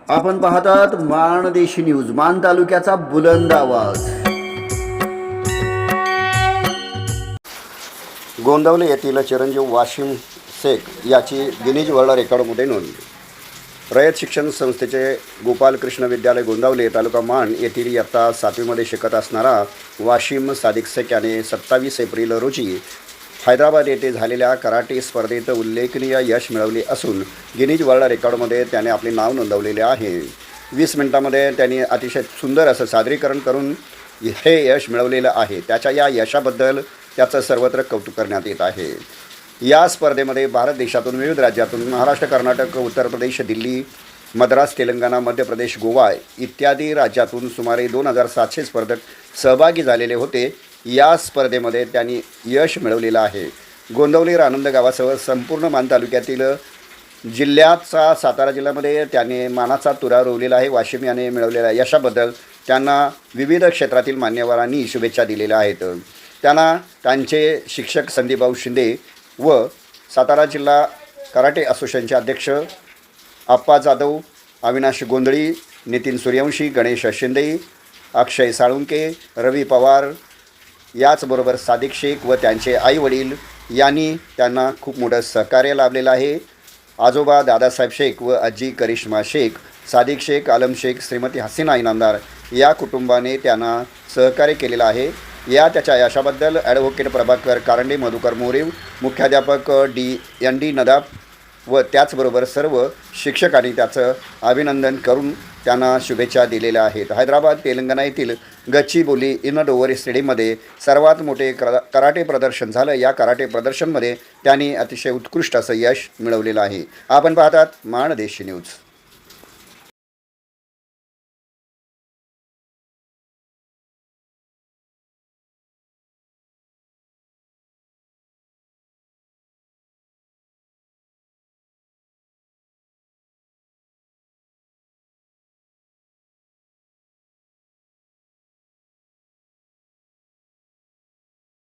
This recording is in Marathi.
आपण पाहतात माणदेशी न्यूज, मान तालुक्याचा बुलंद आवाज। गोंदवले येथील चिरंजीव वाशिम शेख याची गिनीज वर्ल्ड रेकॉर्डमध्ये नोंद। रयत शिक्षण संस्थेचे गोपालकृष्ण विद्यालय गोंदवले तालुका मान येथील इयत्ता 7वीमध्ये शिकत असणारा वाशिम सादिक शेख याने 27 एप्रिल रोजी हैदराबाद येथे झालेल्या कराटे स्पर्धेत उल्लेखनीय यश मिळवले असून गिनीज वर्ल्ड रेकॉर्डमध्ये त्याने आपले नाव नोंदवलेले आहे। 20 मिनिटांमध्ये त्यांनी अतिशय सुंदर असं सादरीकरण करून हे यश मिळवलेलं आहे। त्याच्या या यशाबद्दल त्याचं सर्वत्र कौतुक करण्यात येत आहे। या स्पर्धेमध्ये भारत देशातून विविध राज्यातून महाराष्ट्र, कर्नाटक, उत्तर प्रदेश, दिल्ली, मद्रास, तेलंगणा, मध्य प्रदेश, गोवा इत्यादी राज्यातून सुमारे 2700 स्पर्धक सहभागी झालेले होते। या स्पर्धेमध्ये त्यांनी यश मिळवलेलं आहे। गोंदवले आनंद गावासह संपूर्ण मान तालुक्यातील जिल्ह्याचा सातारा जिल्ह्यामध्ये त्याने मानाचा तुरा रोवलेला आहे। वाशिम याने मिळवलेल्या यशाबद्दल त्यांना विविध क्षेत्रातील मान्यवरांनी शुभेच्छा दिलेल्या आहेत। त्यांना त्यांचे शिक्षक संदीपभाऊ शिंदे व सातारा जिल्हा कराटे असोसिएशनचे अध्यक्ष आप्पा जाधव, अविनाश गोंधळी, नितीन सूर्यवंशी, गणेश शिंदे, अक्षय साळुंके, रवी पवार याचबरोबर सादिक शेख व त्यांचे आईवडील यांनी त्यांना खूप मोठं सहकार्य लाभलेलं आहे। आजोबा दादासाहेब शेख व आजी करिश्मा शेख, सादिक शेख, आलम शेख, श्रीमती हसीना इनामदार या कुटुंबाने त्यांना सहकार्य केलेलं आहे। या त्याच्या यशाबद्दल ॲडव्होकेट प्रभाकर कारंडे, मधुकर मोरे, मुख्याध्यापक डी नदाब व त्याचबरोबर सर्व शिक्षकांनी त्याचं अभिनंदन करून त्यांना शुभेच्छा दिलेल्या आहेत। हैदराबाद, तेलंगणा येथील गच्चीबोली इनडोवर स्टेडियममध्ये सर्वात मोठे कराटे प्रदर्शन झालं। या कराटे प्रदर्शनमध्ये त्यांनी अतिशय उत्कृष्ट असं यश मिळवलेलं आहे। आपण पाहतात माणदेशी न्यूज।